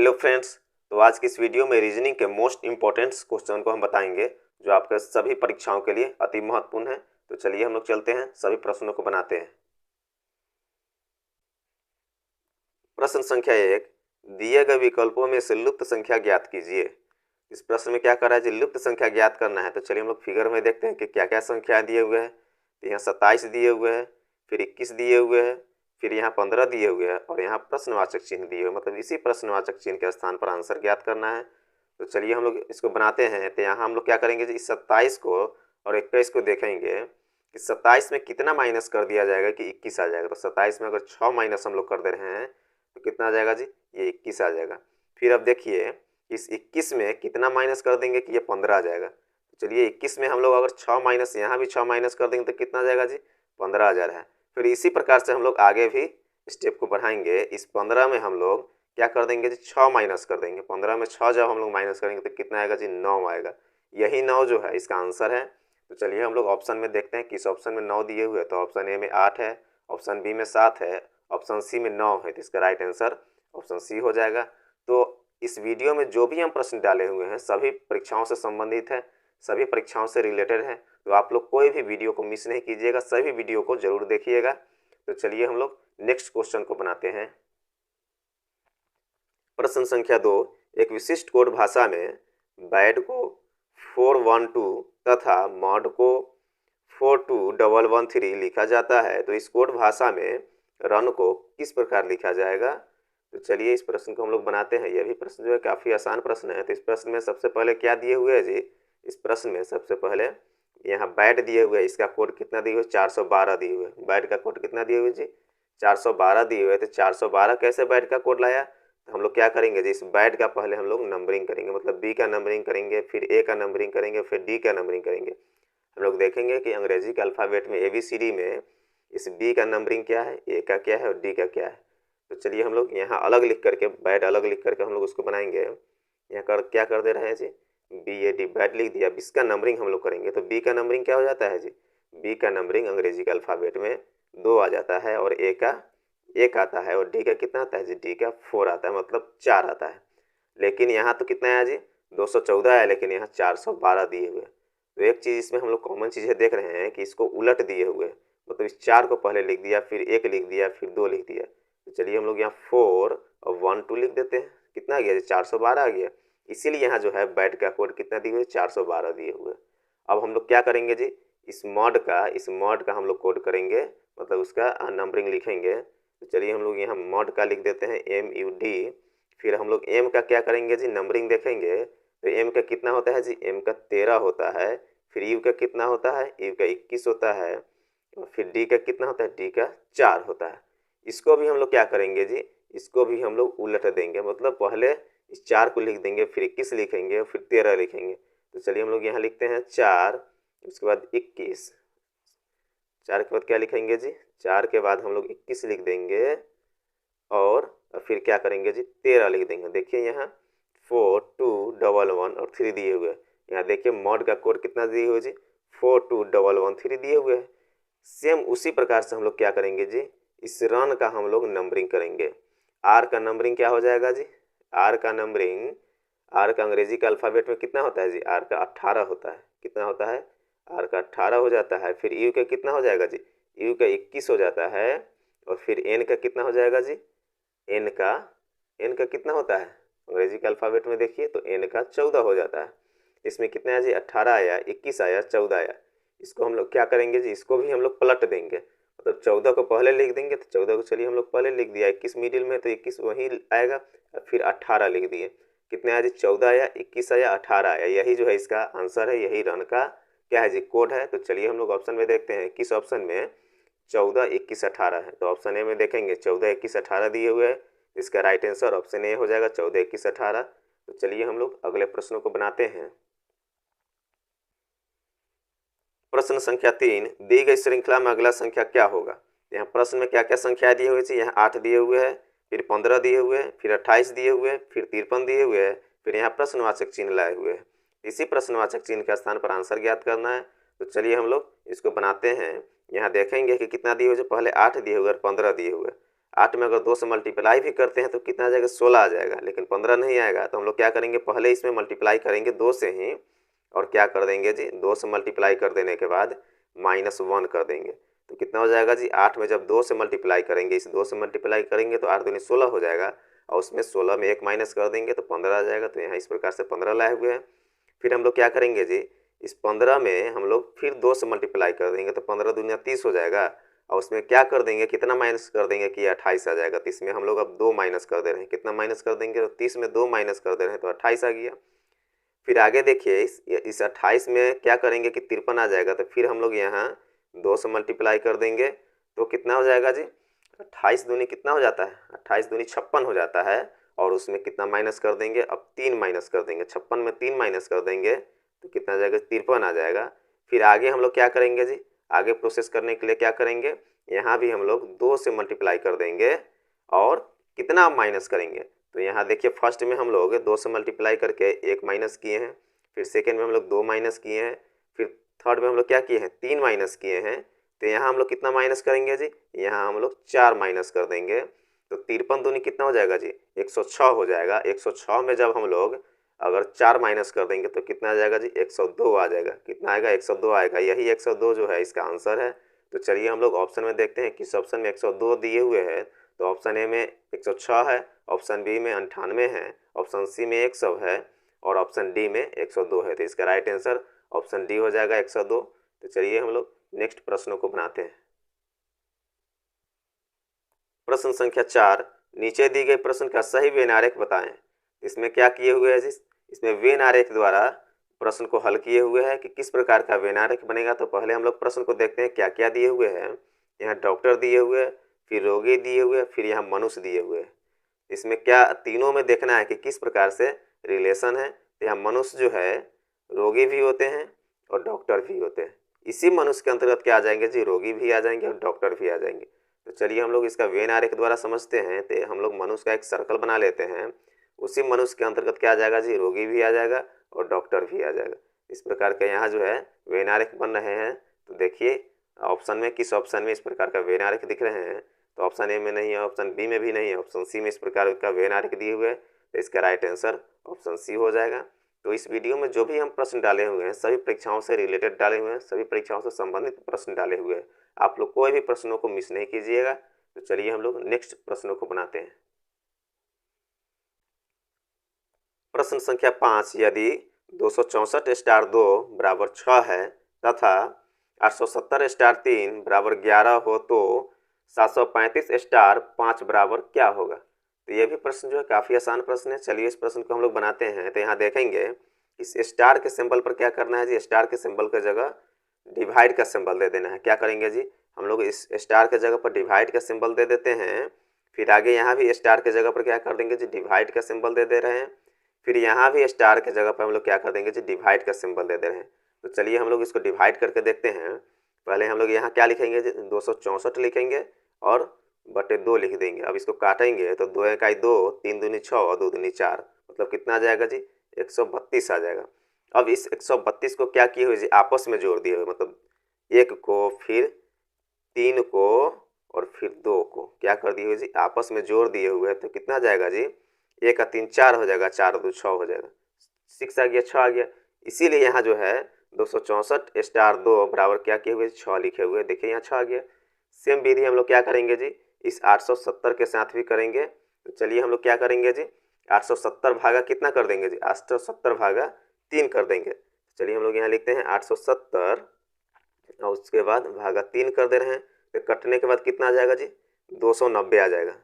Hello friends. तो आज की इस वीडियो में रीजनिंग के मोस्ट इम्पोर्टेंट क्वेश्चन को हम बताएंगे जो आपके सभी परीक्षाओं के लिए अति महत्वपूर्ण है। तो चलिए हम लोग चलते हैं, सभी प्रश्नों को बनाते हैं। प्रश्न संख्या 1, दिए गए विकल्पों में से लुप्त संख्या ज्ञात कीजिए। इस प्रश्न में क्या कर रहा है जी, लुप्त संख्या ज्ञात करना है। तो चलिए हम लोग फिगर में देखते हैं कि क्या क्या संख्या दिए हुए हैं। तो यहाँ 27 दिए हुए हैं, फिर 21 दिए हुए हैं, फिर यहाँ 15 दिए हुए हैं और यहाँ प्रश्नवाचक चिन्ह दिए हुए, मतलब इसी प्रश्नवाचक चिन्ह के स्थान पर आंसर ज्ञात करना है। तो चलिए हम लोग इसको बनाते हैं। तो यहाँ हम लोग क्या करेंगे जी, इस 27 को और 21 को देखेंगे कि 27 में कितना माइनस कर दिया जाएगा कि 21 आ जाएगा। तो 27 में अगर 6 माइनस हम लोग कर दे रहे हैं तो कितना आ जाएगा जी, ये 21 आ जाएगा। फिर अब देखिए इस 21 में कितना माइनस कर देंगे कि ये 15 आ जाएगा। तो चलिए 21 में हम लोग अगर 6 माइनस यहाँ भी 6 माइनस कर देंगे तो कितना आ जाएगा जी, 15 आ जा रहा है। फिर इसी प्रकार से हम लोग आगे भी स्टेप को बढ़ाएंगे। इस 15 में हम लोग क्या कर देंगे जी, 6 माइनस कर देंगे। 15 में 6 जब हम लोग माइनस करेंगे तो कितना आएगा जी, 9 आएगा। यही 9 जो है इसका आंसर है। तो चलिए हम लोग ऑप्शन में देखते हैं किस ऑप्शन में 9 दिए हुए हैं। तो ऑप्शन ए में 8 है, ऑप्शन बी में 7 है, ऑप्शन सी में 9 है। तो इसका राइट आंसर ऑप्शन सी हो जाएगा। तो इस वीडियो में जो भी हम प्रश्न डाले हुए हैं सभी परीक्षाओं से संबंधित है, सभी परीक्षाओं से रिलेटेड है। तो आप लोग कोई भी वीडियो को मिस नहीं कीजिएगा, सभी वीडियो को जरूर देखिएगा। तो चलिए हम लोग नेक्स्ट क्वेश्चन को बनाते हैं। प्रश्न संख्या 2, एक विशिष्ट कोड भाषा में बैड को 412 तथा मॉड को 42113 लिखा जाता है। तो इस कोड भाषा में रन को किस प्रकार लिखा जाएगा। तो चलिए इस प्रश्न को हम लोग बनाते हैं। यह भी प्रश्न जो है काफ़ी आसान प्रश्न है। तो इस प्रश्न में सबसे पहले क्या दिए हुए है जी, इस प्रश्न में सबसे पहले यहाँ बैड दिए हुए, इसका कोड कितना दिए हुए, 412 दिए हुए। बैड का कोड कितना दिए हुए जी, 412 दिए हुए। तो 412 कैसे बैड का कोड लाया। तो हम लोग क्या करेंगे जी, इस बैड का पहले हम लोग नंबरिंग करेंगे, मतलब बी का नंबरिंग करेंगे, फिर ए का नंबरिंग करेंगे, फिर डी का नंबरिंग करेंगे। हम लोग देखेंगे कि अंग्रेजी के अल्फ़ाबेट में ABCD में इस बी का नंबरिंग क्या है, ए का क्या है और डी का क्या है। तो चलिए हम लोग यहाँ अलग लिख करके, बैड अलग लिख करके हम लोग उसको बनाएंगे। यहाँ क्या कर दे रहे हैं जी, BAD बैड लिख दिया। अब इसका नंबरिंग हम लोग करेंगे। तो बी का नंबरिंग क्या हो जाता है जी, बी का नंबरिंग अंग्रेजी के अल्फ़ाबेट में 2 आ जाता है और ए का 1 आता है और डी का कितना आता है जी, डी का 4 आता है, मतलब 4 आता है। लेकिन यहाँ तो कितना है जी, 214 है, लेकिन यहाँ 412 दिए हुए। तो एक चीज़ इसमें हम लोग कॉमन चीज़ें देख रहे हैं कि इसको उलट दिए हुए, मतलब इस 4 को पहले लिख दिया, फिर 1 लिख दिया, फिर 2 लिख दिया। तो चलिए हम लोग यहाँ 4 और 1 2 लिख देते हैं। कितना आ गया जी, 412 आ गया। इसीलिए यहाँ जो है बैड का कोड कितना दिए हुए, 412 दिए हुए। अब हम लोग क्या करेंगे जी, इस मॉड का हम लोग कोड करेंगे, मतलब उसका नंबरिंग लिखेंगे। तो चलिए हम लोग यहाँ मॉड का लिख देते हैं MUD। फिर हम लोग एम का क्या करेंगे जी, नंबरिंग देखेंगे। तो एम का कितना होता है जी, एम का 13 होता है। फिर यू का कितना होता है, यू का 21 होता है। और फिर डी का कितना होता है, डी का 4 होता है। इसको भी हम लोग क्या करेंगे जी, इसको भी हम लोग उलट देंगे, मतलब पहले इस 4 को लिख देंगे, फिर 21 लिखेंगे, फिर 13 लिखेंगे। तो चलिए हम लोग यहाँ लिखते हैं 4, उसके बाद 21, 4 के बाद क्या लिखेंगे जी, 4 के बाद हम लोग 21 लिख देंगे और फिर क्या करेंगे जी, 13 लिख देंगे। देखिए यहाँ 4 2 1 1 और 3 दिए हुए हैं। यहाँ देखिए मॉड का कोड कितना दिए हुए जी, 4 2 1 1 3 दिए हुए हैं। सेम उसी प्रकार से हम लोग क्या करेंगे जी, इस रन का हम लोग नंबरिंग करेंगे। आर का नंबरिंग क्या हो जाएगा जी, आर का नंबरिंग, आर का अंग्रेजी का अल्फ़ाबेट में कितना होता है जी, आर का 18 होता है। कितना होता है, आर का 18 हो जाता है। फिर यू का कितना हो जाएगा जी, यू का 21 हो जाता है। और फिर एन का कितना हो जाएगा जी, एन का कितना होता है अंग्रेजी के अल्फ़ाबेट में देखिए, तो एन का 14 हो जाता है। इसमें कितना है जी, 18 आया, 21 आया, 14 आया। इसको हम लोग क्या करेंगे जी, इसको भी हम लोग पलट देंगे, मतलब 14 को पहले लिख देंगे। तो 14 को चलिए हम लोग पहले लिख दिया, 21 मिडिल में, तो 21 वहीं आएगा। फिर 18 लिख दिए। कितने आया जी, 14 आया, 21 आया, 18 आया। यही जो है इसका आंसर है, यही रन का क्या है जी, कोड है। तो चलिए हम लोग ऑप्शन में देखते हैं किस ऑप्शन में 14 21 18 है। तो ऑप्शन ए में देखेंगे 14 21 18 दिए हुए हैं। इसका राइट आंसर ऑप्शन ए हो जाएगा, 14 21 18। तो चलिए हम लोग अगले प्रश्नों को बनाते हैं। प्रश्न संख्या 3, दी गई श्रृंखला में अगला संख्या क्या होगा। यहाँ प्रश्न में क्या क्या संख्या दिए हुए हैं, यहाँ 8 दिए हुए हैं, फिर 15 दिए हुए हैं, फिर 28 दिए हुए हैं, फिर 53 दिए हुए हैं, फिर यहाँ प्रश्नवाचक चिन्ह लाए हुए हैं। इसी प्रश्नवाचक चिन्ह के स्थान पर आंसर ज्ञात करना है। तो चलिए हम लोग इसको बनाते हैं। यहाँ देखेंगे कि कितना दिए हुए, जो पहले 8 दिए हुए और 15 दिए हुए। 8 में अगर 2 से मल्टीप्लाई भी करते हैं तो कितना आ जाएगा, 16 आ जाएगा, लेकिन 15 नहीं आएगा। तो हम लोग क्या करेंगे, पहले इसमें मल्टीप्लाई करेंगे 2 से ही, और क्या कर देंगे जी, 2 से मल्टीप्लाई कर देने के बाद -1 कर देंगे। तो कितना हो जाएगा जी, 8 में जब 2 से मल्टीप्लाई करेंगे, इस 2 से मल्टीप्लाई करेंगे तो 8 दूनी 16 हो जाएगा, और उसमें 16 में 1 माइनस कर देंगे तो 15 आ जाएगा। तो यहाँ इस प्रकार से 15 लाए हुए हैं। फिर हम लोग क्या करेंगे जी, इस 15 में हम लोग फिर 2 से मल्टीप्लाई कर देंगे तो 15 दूनी 30 हो जाएगा, और उसमें क्या कर देंगे, कितना माइनस कर देंगे कि 28 आ जाएगा। तो इसमें हम लोग अब 2 माइनस कर दे रहे हैं, कितना माइनस कर देंगे, तो 30 में 2 माइनस कर दे रहे हैं तो 28 आ गया। फिर आगे देखिए, इस 28 में क्या करेंगे कि 53 आ जाएगा, तो फिर हम लोग यहाँ 2 से मल्टीप्लाई कर देंगे तो कितना हो जाएगा जी, 28 दूनी कितना हो जाता है, 28 दूनी 56 हो जाता है, और उसमें कितना माइनस कर देंगे, अब 3 माइनस कर देंगे, 56 में 3 माइनस कर देंगे तो कितना आ जाएगा, 53 आ जाएगा। फिर आगे हम लोग क्या करेंगे जी, आगे प्रोसेस करने के लिए क्या करेंगे, यहाँ भी हम लोग 2 से मल्टीप्लाई कर देंगे और कितना माइनस करेंगे। तो यहाँ देखिए, फर्स्ट में हम लोग 2 से मल्टीप्लाई करके 1 माइनस किए हैं, फिर सेकेंड में हम लोग 2 माइनस किए हैं, फिर थर्ड में हम लोग क्या किए हैं, 3 माइनस किए हैं। तो यहाँ हम लोग कितना माइनस करेंगे जी, यहाँ हम लोग 4 माइनस कर देंगे। तो 53 दूनी कितना हो जाएगा जी, 106 हो जाएगा। 106 में जब हम लोग अगर 4 माइनस कर देंगे तो कितना आ जाएगा जी, 102 आ जाएगा। कितना आएगा, 102 आएगा। यही 102 जो है इसका आंसर है। तो चलिए हम लोग ऑप्शन में देखते हैं, किस ऑप्शन में 102 दिए हुए हैं। तो ऑप्शन ए में 106 है, ऑप्शन बी में 98 है, ऑप्शन सी में 100 है, और ऑप्शन डी में 102 है। तो इसका राइट आंसर ऑप्शन डी हो जाएगा, 102। तो चलिए हम लोग नेक्स्ट प्रश्नों को बनाते हैं। प्रश्न संख्या 4, नीचे दी गई प्रश्न का सही वेन आरेख बताएं। इसमें क्या किए हुए हैं जी, इसमें वेन आरेख द्वारा प्रश्न को हल किए हुए हैं कि किस प्रकार का वेन आरेख बनेगा। तो पहले हम लोग प्रश्न को देखते हैं क्या क्या दिए हुए हैं। यहाँ डॉक्टर दिए हुए, फिर रोगी दिए हुए, फिर यहाँ मनुष्य दिए हुए हैं। इसमें क्या तीनों में देखना है कि किस प्रकार से रिलेशन है। तो यहाँ मनुष्य जो है रोगी भी होते हैं और डॉक्टर भी होते हैं। इसी मनुष्य के अंतर्गत क्या आ जाएंगे जी, रोगी भी आ जाएंगे और डॉक्टर भी आ जाएंगे। तो चलिए हम लोग इसका वेन आरेख द्वारा समझते हैं। तो हम लोग मनुष्य का एक सर्कल बना लेते हैं, उसी मनुष्य के अंतर्गत क्या आ जाएगा जी, रोगी भी आ जाएगा और डॉक्टर भी आ जाएगा। इस प्रकार का यहाँ जो है वेन आरेख बन रहे हैं। तो देखिए ऑप्शन में, किस ऑप्शन में इस प्रकार का वेन आरेख दिख रहे हैं। तो ऑप्शन ए में नहीं है, ऑप्शन बी में भी नहीं है, ऑप्शन सी में इस प्रकार का वेन आरेख दिए हुए हैं। तो इसका राइट आंसर ऑप्शन सी हो जाएगा। तो इस वीडियो में जो भी हम प्रश्न डाले हुए हैं सभी परीक्षाओं से रिलेटेड डाले हुए हैं, सभी परीक्षाओं से संबंधित प्रश्न डाले हुए हैं। आप लोग कोई भी प्रश्नों को मिस नहीं कीजिएगा। तो चलिए हम लोग नेक्स्ट प्रश्नों को बनाते हैं। प्रश्न संख्या 5, यदि 264 स्टार 2 बराबर 6 है तथा 870 स्टार 3 बराबर 11 हो तो 735 स्टार 5 बराबर क्या होगा। तो ये भी प्रश्न जो है काफ़ी आसान प्रश्न है। चलिए इस प्रश्न को हम लोग बनाते हैं। तो यहाँ देखेंगे इस स्टार के सिंबल पर क्या करना है जी, स्टार के सिंबल की जगह डिवाइड का सिंबल दे देना है। क्या करेंगे जी, हम लोग इस स्टार के जगह पर डिवाइड का सिंबल दे देते हैं। फिर आगे यहाँ भी स्टार के जगह पर क्या कर देंगे जी, डिवाइड का सिंबल दे दे रहे हैं। फिर यहाँ भी स्टार के जगह पर हम लोग क्या कर देंगे जी, डिवाइड का सिंबल दे दे रहे हैं। तो चलिए हम लोग इसको डिवाइड करके देखते हैं। पहले हम लोग यहाँ क्या लिखेंगे जी, 264 लिखेंगे और बटे 2 लिख देंगे। अब इसको काटेंगे तो 2 इकाई 2, 3 दूनी 6 और 2 दूनी 4, मतलब कितना आ जाएगा जी, 132 आ जाएगा। अब इस 132 को क्या किए हुए जी, आपस में जोड़ दिए हुए, मतलब 1 को फिर 3 को और फिर 2 को क्या कर दिए हुए जी, आपस में जोड़ दिए हुए हैं। तो कितना आ जाएगा जी, 1 का 3 4 हो जाएगा, 4 2 6 हो जाएगा, 6 आ गया, 6 आ गया। इसीलिए यहाँ जो है 264 स्टार 2 बराबर क्या किए हुए, 6 लिखे हुए। देखिए यहाँ 6 आ गया। सेम विधि हम लोग क्या करेंगे जी, इस 870 के साथ भी करेंगे। तो चलिए हम लोग क्या करेंगे जी, 870 भागा कितना कर देंगे जी, 870 भागा 3 कर देंगे। चलिए हम लोग यहाँ लिखते हैं 870 और उसके बाद भागा 3 कर दे रहे हैं। तो कटने के बाद कितना आ जाएगा जी, 290 आ जाएगा,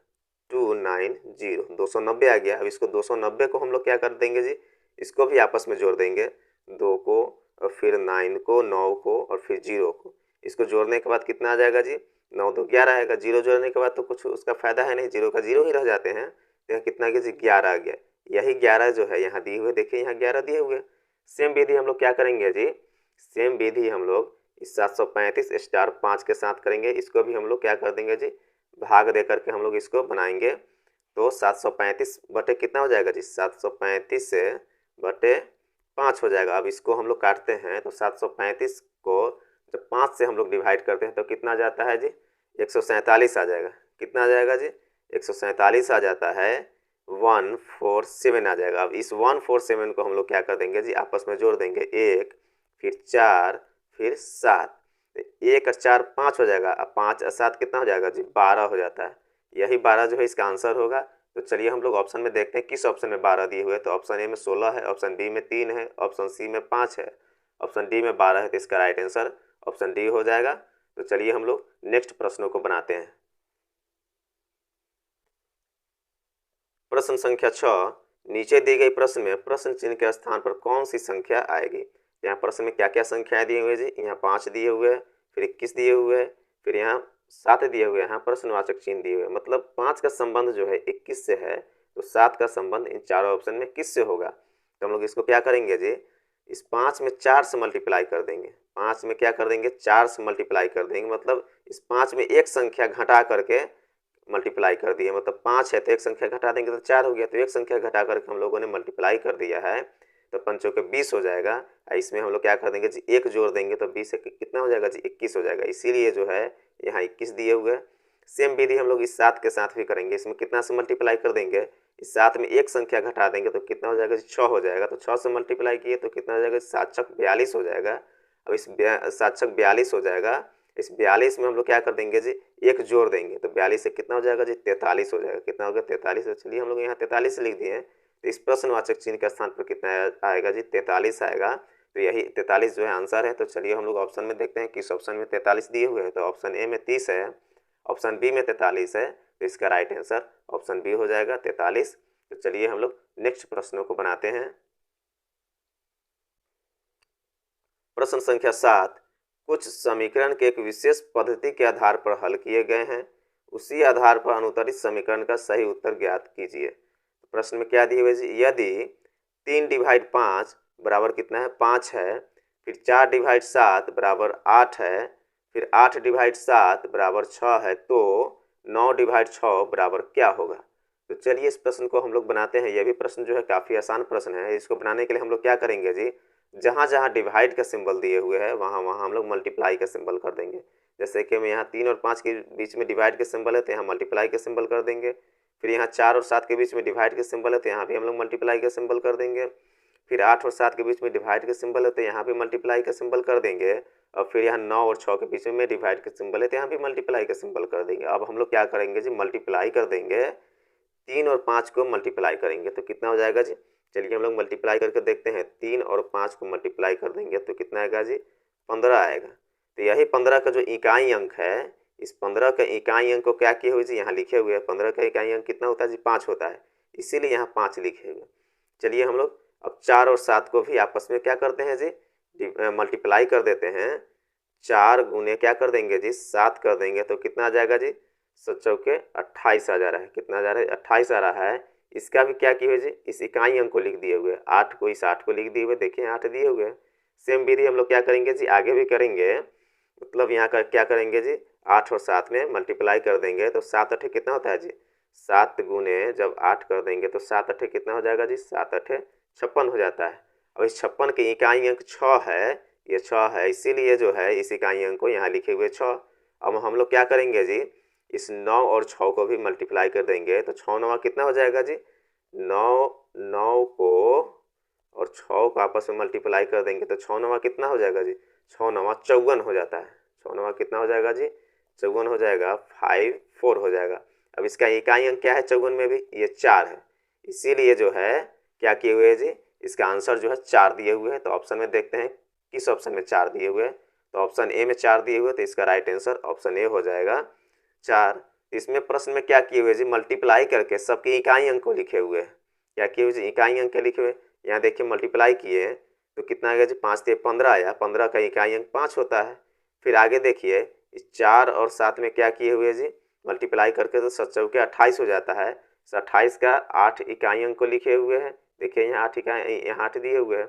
290, 290 आ गया। अब इसको 290 को हम लोग क्या कर देंगे जी, इसको भी आपस में जोड़ देंगे, 2 को और फिर 9 को, 9 को और फिर 0 को। इसको जोड़ने के बाद कितना आ जाएगा जी, 9 2 11 आएगा। 0 जोड़ने के बाद तो कुछ उसका फायदा है नहीं, 0 का 0 ही रह जाते हैं। तो यहाँ कितना गया जी, 11 आ गया। यही 11 जो है यहाँ दिए हुए, देखिए यहाँ 11 दिए हुए। सेम विधि हम लोग क्या करेंगे जी, सेम विधि हम लोग इस 735 स्टार 5 के साथ करेंगे। इसको भी हम लोग क्या कर देंगे जी, भाग दे करके हम लोग इसको बनाएंगे। तो 735 बटे कितना हो जाएगा जी, 735 से बटे 5 हो जाएगा। अब इसको हम लोग काटते हैं तो 735 को जब 5 से हम लोग डिवाइड करते हैं तो कितना जाता है जी, 147 आ जाएगा। कितना आ जाएगा जी, 147 आ जाता है, 147 आ जाएगा। अब इस 147 को हम लोग क्या कर देंगे जी, आपस में जोड़ देंगे, 1 फिर 4 फिर 7, 1 और 4 5 हो जाएगा। अब 5 और 7 कितना हो जाएगा जी, 12 हो जाता है। यही 12 जो है इसका आंसर होगा। तो चलिए हम लोग ऑप्शन में देखते हैं किस ऑप्शन में 12 दिए हुए हैं। तो ऑप्शन ए में 16 है, ऑप्शन बी में 3 है, ऑप्शन सी में 5 है, ऑप्शन डी में 12 है। तो इसका राइट आंसर ऑप्शन डी हो जाएगा। तो चलिए हम लोग नेक्स्ट प्रश्नों को बनाते हैं। प्रश्न संख्या 6, नीचे दी गई प्रश्न में प्रश्न चिन्ह के स्थान पर कौन सी संख्या आएगी। यहाँ प्रश्न में क्या क्या संख्याएं दिए हुए जी, यहाँ 5 दिए हुए हैं, फिर 21 दिए हुए हैं, फिर यहाँ 7 दिए हुए हैं, यहाँ प्रश्नवाचक चिन्ह दिए हुए हैं। मतलब 5 का संबंध जो है 21 से है, तो 7 का संबंध इन चारों ऑप्शन में किससे होगा। तो हम लोग इसको क्या करेंगे जी, इस 5 में 4 से मल्टीप्लाई कर देंगे। 5 में क्या कर देंगे, 4 से मल्टीप्लाई कर देंगे। मतलब इस 5 में एक संख्या घटा करके मल्टीप्लाई कर दिया। मतलब 5 है तो एक संख्या घटा देंगे तो 4 हो गया, तो एक संख्या घटा करके हम लोगों ने मल्टीप्लाई कर दिया है, तो 5 के 20 हो जाएगा। इसमें हम लोग क्या कर देंगे जी, एक जोड़ देंगे तो 20 से कितना हो जाएगा जी, 21 हो जाएगा। इसीलिए जो है यहाँ 21 दिए हुए। सेम विधि हम लोग इस 7 के साथ भी करेंगे। इसमें कितना से मल्टीप्लाई कर देंगे, इस 7 में एक संख्या घटा देंगे तो कितना हो जाएगा जी, 6 हो जाएगा। तो 6 से मल्टीप्लाई किए तो कितना हो जाएगा, 7 छक 42 हो जाएगा। अब इस 7 छक 42 हो जाएगा। इस 42 में हम लोग क्या कर देंगे जी, एक जोड़ देंगे तो 42 से कितना हो जाएगा जी, 43 हो जाएगा। कितना हो गया, 43। तो चलिए हम लोग यहाँ 43 लिख दिए हैं। तो इस प्रश्नवाचक चिन्ह के स्थान पर कितना आएगा जी, 43 आएगा। तो यही 43 जो है आंसर है। तो चलिए हम लोग ऑप्शन में देखते हैं किस ऑप्शन में 43 दिए हुए हैं। तो ऑप्शन ए में 30 है, ऑप्शन बी में 43 है। तो इसका राइट आंसर ऑप्शन बी हो जाएगा, 43। तो चलिए हम लोग नेक्स्ट प्रश्नों को बनाते हैं। प्रश्न संख्या 7, कुछ समीकरण के एक विशेष पद्धति के आधार पर हल किए गए हैं, उसी आधार पर अनुत्तरित समीकरण का सही उत्तर ज्ञात कीजिए। प्रश्न में क्या दिए हुए जी, यदि 3 डिवाइड 5 बराबर कितना है, 5 है, फिर 4 डिवाइड 7 बराबर 8 है, फिर 8 डिवाइड 7 बराबर 6 है, तो 9 डिवाइड 6 बराबर क्या होगा। तो चलिए इस प्रश्न को हम लोग बनाते हैं। यह भी प्रश्न जो है काफ़ी आसान प्रश्न है। इसको बनाने के लिए हम लोग क्या करेंगे जी, जहाँ जहाँ डिवाइड का सिंबल दिए हुए हैं वहाँ वहाँ हम लोग मल्टीप्लाई का सिंबल कर देंगे। जैसे कि हम यहाँ 3 और 5 के बीच में डिवाइड के सिंबल है तो यहाँ मल्टीप्लाई का सिंबल कर देंगे। फिर यहाँ 4 और 7 के बीच में डिवाइड के सिंबल है तो यहाँ भी हम लोग मल्टीप्लाई का सिंबल कर देंगे। फिर 8 और 7 के बीच में डिवाइड के सिंबल है तो यहाँ भी मल्टीप्लाई का सिंबल कर देंगे। और फिर यहाँ 9 और 6 के बीच में डिवाइड के सिंबल है तो यहाँ भी मल्टीप्लाई का सिंबल कर देंगे। अब हम लोग क्या करेंगे जी, मल्टीप्लाई कर देंगे, 3 और 5 को मल्टीप्लाई करेंगे तो कितना हो जाएगा जी। चलिए हम लोग मल्टीप्लाई करके देखते हैं। 3 और 5 को मल्टीप्लाई कर देंगे तो कितना आएगा जी, 15 आएगा। तो यही 15 का जो इकाई अंक है, इस 15 का इकाई अंक को क्या किए हुए जी, यहाँ लिखे हुए हैं। 15 का इकाई अंक कितना होता है जी, 5 होता है, इसीलिए यहाँ 5 लिखे हुए। चलिए हम लोग अब 4 और 7 को भी आपस में क्या करते हैं जी, मल्टीप्लाई कर देते हैं। 4 गुने क्या कर देंगे जी, 7 कर देंगे तो कितना आ जाएगा जी, 7 चौके 28 आ जा रहा है। कितना आ जा रहा है, 28 आ रहा है। इसका भी क्या किए हुए जी, इस इकाई अंक को लिख दिए हुए, 8 को इस 8 को लिख दिए हुए, देखिए 8 दिए हुए हैं। सेम विधि हम लोग क्या करेंगे जी, आगे भी करेंगे। मतलब यहाँ का क्या करेंगे जी, 8 और 7 में मल्टीप्लाई कर देंगे तो 7 अठे कितना होता है जी, 7 गुने जब 8 कर देंगे तो 7 अठे कितना हो जाएगा जी, 7 अठे 56 हो जाता है। और इस 56 के इकाई अंक 6 है, ये 6 है, इसीलिए जो है इस इकाई अंक को यहाँ लिखे हुए 6। अब हम लोग क्या करेंगे जी, इस 9 और 6 को भी मल्टीप्लाई कर देंगे तो 6 9 कितना हो जाएगा जी, 9 को और 6 को आपस में मल्टीप्लाई कर देंगे तो 6 9 कितना हो जाएगा जी, 6 9 54 हो जाता है। 6 9 कितना हो जाएगा जी, 54 हो जाएगा, 5 4 हो जाएगा। अब इसका इकाई अंक क्या है 54 में भी, ये 4 है, इसीलिए जो है क्या किए हुए जी, इसका आंसर जो है 4 दिए हुए हैं। तो ऑप्शन में देखते हैं किस ऑप्शन में 4 दिए हुए हैं। तो ऑप्शन ए में 4 दिए हुए, तो इसका राइट आंसर ऑप्शन ए हो जाएगा, 4। इसमें प्रश्न में क्या किए हुए जी, मल्टीप्लाई करके सबके इकाई अंक को लिखे हुए हैं। क्या किए हुए जी, इकाई अंक के लिखे हुए। यहाँ देखिए मल्टीप्लाई किए हैं तो कितना आएगा जी, 5 से 15 आया, 15 का इकाई अंक 5 होता है। फिर आगे देखिए इस 4 और 7 में क्या किए हुए जी, मल्टीप्लाई करके तो 7 चौके 28 हो जाता है। 28 का 8 इकाई अंक को लिखे हुए हैं, देखिए यहाँ 8 इकाई, यहाँ 8 दिए हुए हैं।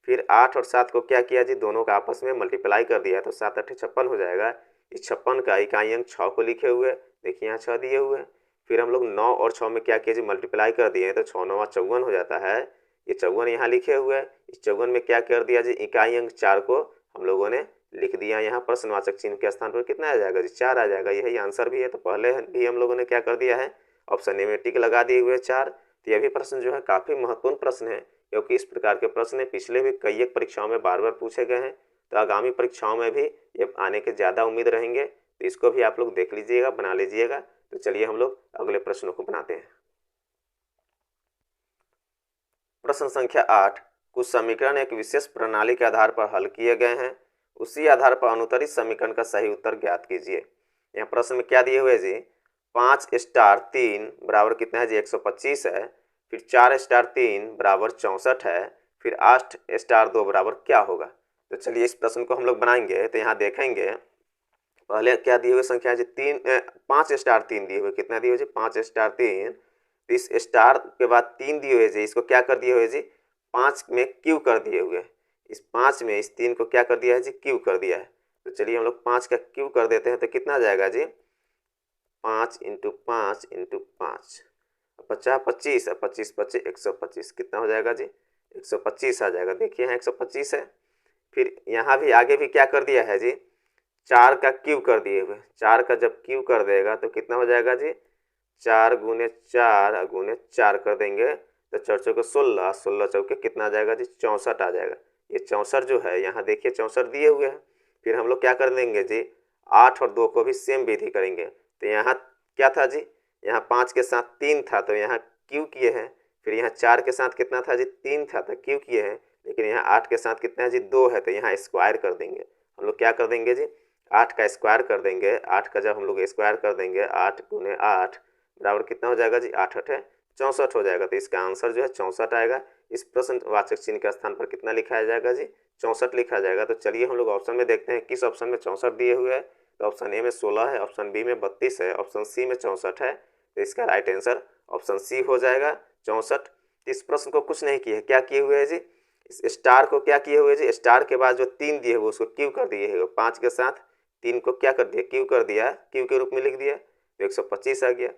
फिर 8 और 7 को क्या किया जी, दोनों का आपस में मल्टीप्लाई कर दिया तो 7 8 56 हो जाएगा। इस 56 का इकाई अंक 6 को लिखे हुए, देखिए यहाँ 6 दिए हुए हैं। फिर हम लोग 9 और 6 में क्या किया जी, मल्टीप्लाई कर दिए हैं तो 6 9 54 हो जाता है। ये 54 यहाँ लिखे हुए हैं। इस 54 में क्या कर दिया जी, इकाई अंक 4 को हम लोगों ने लिख दिया यहाँ प्रश्नवाचक चिन्ह के स्थान पर कितना आ जाएगा जी, 4 आ जाएगा। यही आंसर भी है। तो पहले भी हम लोगों ने क्या कर दिया है, ऑप्शन ए में टिक लगा दिए हुए 4। तो यह भी प्रश्न जो है काफ़ी महत्वपूर्ण प्रश्न है, क्योंकि इस प्रकार के प्रश्न पिछले भी कई एक परीक्षाओं में बार बार पूछे गए हैं। तो आगामी परीक्षाओं में भी ये आने के ज़्यादा उम्मीद रहेंगे, तो इसको भी आप लोग देख लीजिएगा, बना लीजिएगा। तो चलिए हम लोग अगले प्रश्नों को बनाते हैं। प्रश्न संख्या 8, कुछ समीकरण एक विशेष प्रणाली के आधार पर हल किए गए हैं, उसी आधार पर अनुत्तरित समीकरण का सही उत्तर ज्ञात कीजिए। यहाँ प्रश्न में क्या दिए हुए जी, 5 स्टार 3 बराबर कितना है जी 125 है, फिर 4 स्टार 3 बराबर 64 है, फिर 8 स्टार 2 बराबर क्या होगा। तो चलिए इस प्रश्न को हम लोग बनाएंगे। तो यहाँ देखेंगे पहले क्या दिए हुए संख्या है जी 5 स्टार 3 दिए हुए, कितना दिए हुए जी 5 स्टार 3। इस स्टार के बाद 3 दिए हुए जी, इसको क्या कर दिए हुए जी 5 में क्यू कर दिए हुए, इस 5 में इस 3 को क्या कर दिया है जी क्यू कर दिया है। तो चलिए हम लोग 5 का क्यू कर देते हैं, तो कितना आ जाएगा जी 5 × 5 × 5, 50 25 और 25 25 125, कितना हो जाएगा जी 125 आ जाएगा। देखिए यहाँ 125 है। फिर यहाँ भी आगे भी क्या कर दिया है जी 4 का क्यू कर दिए हुए, 4 का जब क्यू कर देगा तो कितना हो जाएगा जी 4 × 4 × 4 कर देंगे तो 4 चौके 16, 16 चौके कितना आ जाएगा जी 64 आ जाएगा। ये 64 जो है यहाँ देखिए 64 दिए हुए हैं। फिर हम लोग क्या कर देंगे जी 8 और 2 को भी सेम विधि करेंगे। तो यहाँ क्या था जी, यहाँ 5 के साथ 3 था तो यहाँ क्यू किए हैं, फिर यहाँ 4 के साथ कितना था जी 3 था तो क्यू किए हैं, लेकिन यहाँ 8 के साथ कितना है जी 2 है, तो यहाँ स्क्वायर कर देंगे। हम लोग क्या कर देंगे जी 8 का स्क्वायर कर देंगे। 8 का जब हम लोग स्क्वायर कर देंगे 8 × 8 बराबर कितना हो जाएगा जी 8 8 64 हो जाएगा। तो इसका आंसर जो है 64 आएगा। इस प्रश्नवाचक चिन्ह के स्थान पर कितना लिखा जाएगा जी 64 लिखा जाएगा। तो चलिए हम लोग ऑप्शन में देखते हैं किस ऑप्शन में 64 दिए हुए है। तो ऑप्शन ए में 16 है, ऑप्शन बी में 32 है, ऑप्शन सी में 64 है। तो इसका राइट आंसर ऑप्शन सी हो जाएगा 64। इस प्रश्न को कुछ नहीं किया है, क्या किए हुए है जी इस स्टार को क्या किए हुए जी स्टार के बाद जो 3 दिए हुए उसको क्यू कर दिए है, 5 के साथ 3 को क्या कर दिया क्यू कर दिया, क्यू के रूप में लिख दिया तो 125 आ गया।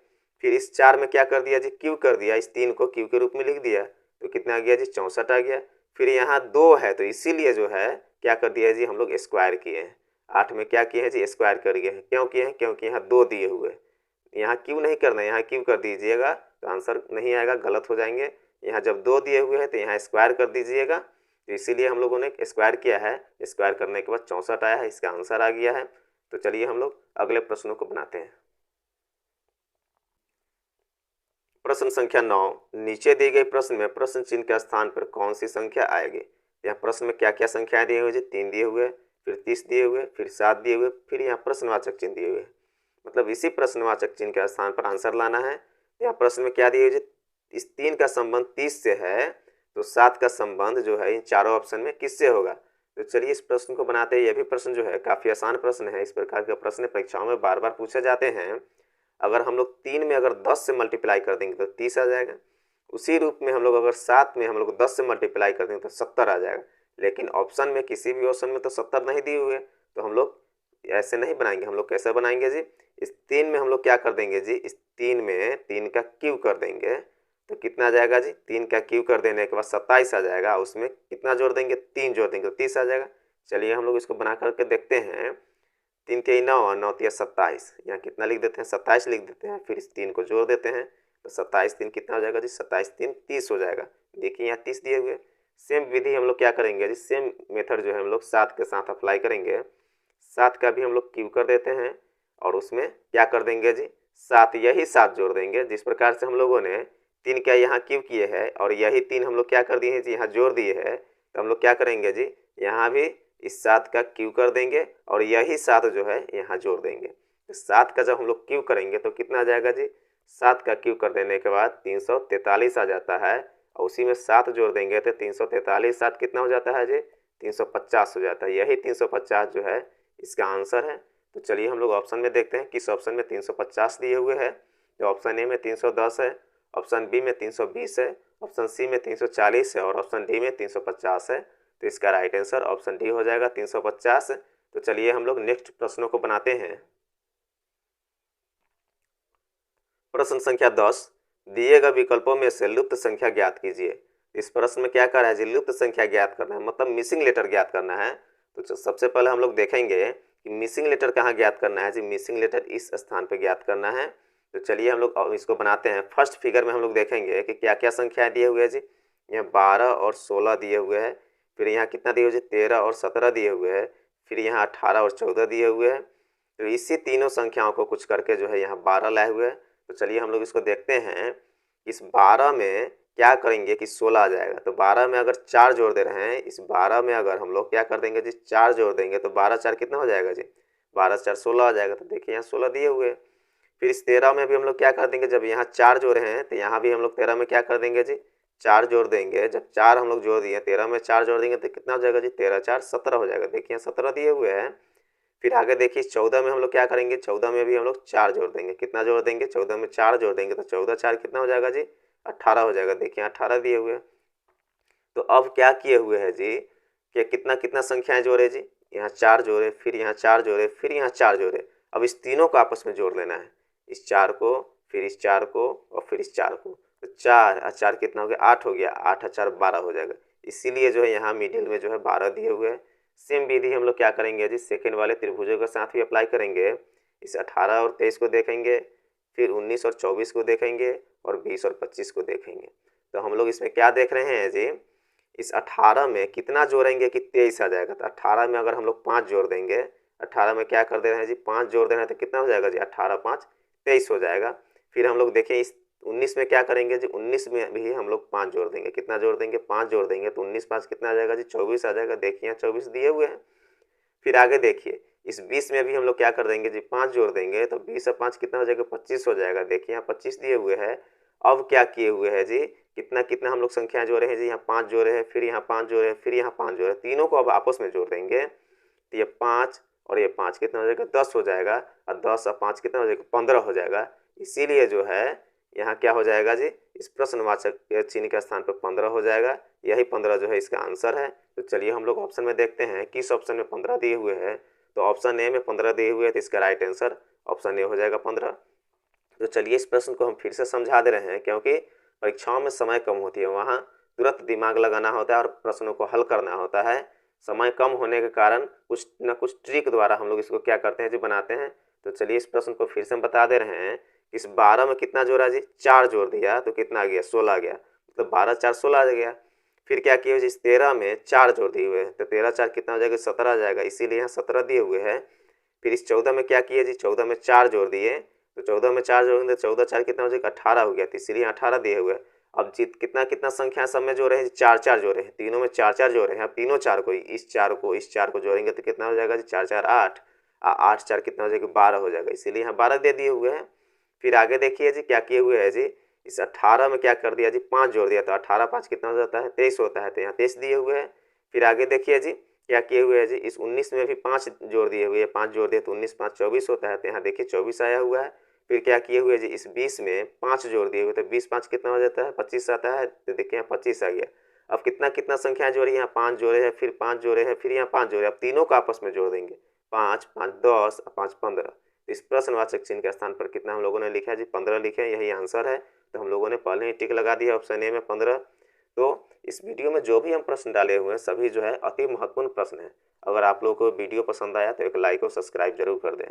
फिर इस 4 में क्या कर दिया जी क्यू कर दिया, इस 3 को क्यू के रूप में लिख दिया तो कितना आ गया जी 64 आ गया। फिर यहाँ 2 है तो इसीलिए जो है क्या कर दिया जी हम लोग स्क्वायर किए हैं। 8 में क्या किए हैं जी स्क्वायर कर दिए हैं, क्यों किए हैं क्योंकि यहाँ 2 दिए हुए, यहाँ क्यू नहीं करना, यहाँ क्यू कर दीजिएगा तो आंसर नहीं आएगा, गलत हो जाएंगे। यहाँ जब 2 दिए हुए हैं तो यहाँ स्क्वायर कर दीजिएगा, तो इसीलिए हम लोगों ने स्क्वायर किया है। स्क्वायर करने के बाद 64 आया है, इसका आंसर आ गया है। तो चलिए हम लोग अगले प्रश्नों को बनाते हैं। प्रश्न संख्या 9, नीचे दी गई प्रश्न में प्रश्न चिन्ह के स्थान पर कौन सी संख्या आएगी। यहाँ प्रश्न में क्या क्या संख्याएं दिए हुए जी 3 दिए हुए, फिर 30 दिए हुए, फिर 7 दिए हुए, फिर यहाँ प्रश्नवाचक चिन्ह दिए हुए, मतलब इसी प्रश्नवाचक चिन्ह के स्थान पर आंसर लाना है। यहाँ प्रश्न में क्या दिए हुए जी इस 3 का संबंध 30 से है, तो 7 का संबंध जो है इन चारों ऑप्शन में किससे होगा। तो चलिए इस प्रश्न को बनाते हैं। यह भी प्रश्न जो है काफ़ी आसान प्रश्न है। इस प्रकार के प्रश्न परीक्षाओं में बार बार पूछे जाते हैं। अगर हम लोग 3 में अगर 10 से मल्टीप्लाई कर देंगे तो 30 आ जाएगा। उसी रूप में हम लोग अगर 7 में हम लोग 10 से मल्टीप्लाई कर देंगे तो 70 आ जाएगा। लेकिन ऑप्शन में किसी भी ऑप्शन में तो 70 नहीं दिए हुए, तो हम लोग ऐसे नहीं बनाएंगे। हम लोग कैसे बनाएंगे जी इस 3 में हम लोग क्या कर देंगे जी इस 3 में 3 का क्यू कर देंगे तो कितना आ जाएगा जी 3 का क्यू कर देने के बाद 27 आ जाएगा। उसमें कितना जोड़ देंगे 3 जोड़ देंगे तो 30 आ जाएगा। चलिए हम लोग इसको बना करके देखते हैं। 3 के 9 और 9 तिया 27, यहाँ कितना लिख देते हैं 27 लिख देते हैं, फिर इस 3 को जोड़ देते हैं तो 27 3 कितना हो जाएगा जी 27 3 30 हो जाएगा। देखिए यहाँ 30 दिए हुए। सेम विधि हम लोग क्या करेंगे जी सेम मेथड जो है हम लोग 7 के साथ अप्लाई करेंगे। 7 का भी हम लोग क्यू कर देते हैं और उसमें क्या कर देंगे जी 7 यही 7 जोड़ देंगे। जिस प्रकार से हम लोगों ने 3 का यहाँ क्यू किए हैं और यही 3 हम लोग क्या कर दिए हैं जी यहाँ जोड़ दिए हैं, तो हम लोग क्या करेंगे जी यहाँ भी इस 7 का क्यू कर देंगे और यही 7 जो है यहाँ जोड़ देंगे। तो 7 का जब हम लोग क्यू करेंगे तो कितना आ जाएगा जी 7 का क्यू कर देने के बाद 343 आ जाता है और उसी में 7 जोड़ देंगे तो 343 7 कितना हो जाता है जी 350 हो जाता है। यही 350 जो है इसका आंसर है। तो चलिए हम लोग ऑप्शन में देखते हैं किस ऑप्शन में 350 दिए हुए है। तो ऑप्शन ए में 310 है, ऑप्शन बी में 320 है, ऑप्शन सी में 340 है और ऑप्शन डी में 350 है। तो इसका राइट आंसर ऑप्शन डी हो जाएगा 350। तो चलिए हम लोग नेक्स्ट प्रश्नों को बनाते हैं। प्रश्न संख्या 10, दिए गए विकल्पों में से लुप्त संख्या ज्ञात कीजिए। इस प्रश्न में क्या कर रहा है जी लुप्त संख्या ज्ञात करना है, मतलब मिसिंग लेटर ज्ञात करना है। तो सबसे पहले हम लोग देखेंगे कि मिसिंग लेटर कहाँ ज्ञात करना है जी मिसिंग लेटर इस स्थान पर ज्ञात करना है। तो चलिए हम लोग अब इसको बनाते हैं। फर्स्ट फिगर में हम लोग देखेंगे कि क्या क्या संख्याएं दिए हुए हैं जी। यहाँ 12 और 16 दिए हुए हैं। फिर यहाँ कितना दिए हुए जी, 13 और 17 दिए हुए हैं। फिर यहाँ 18 और 14 दिए हुए हैं। तो इसी तीनों संख्याओं को कुछ करके जो है यहाँ 12 लाए हुए हैं। तो चलिए हम लोग इसको देखते हैं। इस 12 में क्या करेंगे कि 16 आ जाएगा। तो 12 में अगर 4 जोड़ दे रहे हैं, इस 12 में अगर हम लोग क्या कर देंगे जी, 4 जोड़ देंगे तो 12 4 कितना हो जाएगा जी, 12 4 16 आ जाएगा। तो देखिए यहाँ 16 दिए हुए हैं। फिर इस 13 में भी हम लोग क्या कर देंगे, जब यहाँ 4 जोड़े हैं तो यहाँ भी हम लोग 13 में क्या कर देंगे जी, 4 जोड़ देंगे। जब 4 हम लोग जोड़ दिए, 13 में 4 जोड़ देंगे तो कितना हो जाएगा जी, 13 4 17 हो जाएगा। देखिए 17 दिए हुए हैं। फिर आगे देखिए 14 में हम लोग क्या करेंगे, 14 में भी हम लोग 4 जोड़ देंगे। कितना जोड़ देंगे, 14 में 4 जोड़ देंगे तो 14 4 कितना हो जाएगा जी, 18 हो जाएगा। देखिए 18 दिए हुए हैं। तो अब क्या किए हुए हैं जी कि कितना कितना संख्याएं जोड़े जी, यहाँ 4 जोड़े, फिर यहाँ 4 जोड़े, फिर यहाँ 4 जोड़े। अब इस तीनों को आपस में जोड़ लेना है, इस 4 को, फिर इस 4 को और फिर इस 4 को। तो 4 और 4 कितना हो गया, 8 हो गया। 8 और 4 12 हो जाएगा। इसीलिए जो है यहाँ मिडिल में जो है 12 दिए हुए हैं। सेम विधि हम लोग क्या करेंगे जी, सेकेंड वाले त्रिभुजों के साथ भी अप्लाई करेंगे। इस 18 और 23 को देखेंगे, फिर 19 और 24 को देखेंगे और 20 और 25 को देखेंगे। तो हम लोग इसमें क्या देख रहे हैं जी, इस 18 में कितना जोड़ेंगे कि 23 आ जाएगा। तो 18 में अगर हम लोग 5 जोड़ देंगे, 18 में क्या कर दे रहे हैं जी, 5 जोड़ दे रहे हैं तो कितना हो जाएगा जी, 18 5 23 हो जाएगा। फिर हम लोग देखें इस 19 में क्या करेंगे जी, 19 में भी हम लोग 5 जोड़ देंगे। कितना जोड़ देंगे, 5 जोड़ देंगे तो 19 5 कितना आ जाएगा जी, 24 आ जाएगा। देखिए 24 दिए हुए हैं। फिर आगे देखिए इस 20 में भी हम लोग क्या कर देंगे जी, 5 जोड़ देंगे तो 20 और 5 कितना हो जाएगा, 25 हो जाएगा। देखिए यहाँ 25 दिए हुए हैं। अब क्या किए हुए हैं जी, कितना कितना हम लोग संख्या जोड़े हैं जी, यहाँ 5 जोड़े हैं, फिर यहाँ 5 जोड़े हैं, फिर यहाँ 5 जोड़े हैं। तीनों को अब आपस में जोड़ देंगे तो ये 5 और ये 5 कितना हो जाएगा, 10 हो जाएगा। और 10 और 5 कितना हो जाएगा, 15 हो जाएगा। इसीलिए जो है यहाँ क्या हो जाएगा जी, इस प्रश्नवाचक चिन्ह के स्थान पर 15 हो जाएगा। यही 15 जो है इसका आंसर है। तो चलिए हम लोग ऑप्शन में देखते हैं किस ऑप्शन में 15 दिए हुए हैं। तो ऑप्शन ए में 15 दिए हुए हैं, तो इसका राइट आंसर ऑप्शन ए हो जाएगा 15। तो चलिए इस प्रश्न को हम फिर से समझा दे रहे हैं, क्योंकि परीक्षाओं में समय कम होती है, वहाँ तुरंत दिमाग लगाना होता है और प्रश्नों को हल करना होता है। समय कम होने के कारण कुछ न कुछ ट्रिक द्वारा हम लोग इसको क्या करते हैं जी, बनाते हैं। तो चलिए इस प्रश्न को फिर से हम बता दे रहे हैं। इस 12 में कितना जोड़ा जी, 4 जोड़ दिया तो कितना आ गया, 16 आ गया। मतलब 12 4 16 आ गया। फिर क्या किए जी, इस 13 में 4 जोड़ दिए हुए हैं तो 13 4 कितना हो जाएगा, 17 आ जाएगा। इसीलिए यहाँ 17 दिए हुए हैं। फिर इस 14 में क्या किए जी, 14 में 4 जोड़ दिए तो 14 में 4 जोड़ेंगे तो 14 4 कितना हो जाएगा, 18 हो गया। तो इसीलिए 18 दिए हुए हैं। अब जीत कितना कितना संख्या सब में जोड़े हैं, 4 4 जोड़े हैं। तीनों में 4 4 जोड़े हैं। अब तीनों 4 को, इस 4 को इस 4 को जोड़ेंगे तो कितना हो जाएगा जी, 4 4 8, 8 4 कितना हो जाएगा, 12 हो जाएगा। इसीलिए यहाँ 12 दे दिए हुए हैं। फिर आगे देखिए जी क्या किए हुए हैं जी, इस 18 में क्या कर दिया जी, 5 जोड़ दिया तो 18 5 कितना हो जाता है, 23 होता है। तो यहाँ 23 दिए हुए हैं। फिर आगे देखिए जी क्या किए हुए हैं जी, इस 19 में भी 5 जोड़ दिए हुए हैं, 5 जोड़ दिए तो 19 5 24 होता है। तो यहाँ देखिए 24 आया हुआ है। फिर क्या किए हुए जी, इस 20 में 5 जोड़ दिए हुए तो 20 5 कितना हो जाता है, 25 आता है। तो देखिए यहाँ 25 आ गया। अब कितना कितना संख्या जोड़ी, यहाँ 5 जोड़े हैं, फिर 5 जोड़े हैं, फिर यहाँ 5 जोड़े। अब तीनों को आपस में जोड़ देंगे, 5 5 10 और 5 15। इस प्रश्नवाचक चिन्ह के स्थान पर कितना हम लोगों ने लिखा है जी, 15 लिखे। यही आंसर है। तो हम लोगों ने पहले ही टिक लगा दिया ऑप्शन ए में 15। तो इस वीडियो में जो भी हम प्रश्न डाले हुए हैं सभी जो है अति महत्वपूर्ण प्रश्न है। अगर आप लोगों को वीडियो पसंद आया तो एक लाइक और सब्सक्राइब जरूर कर दें।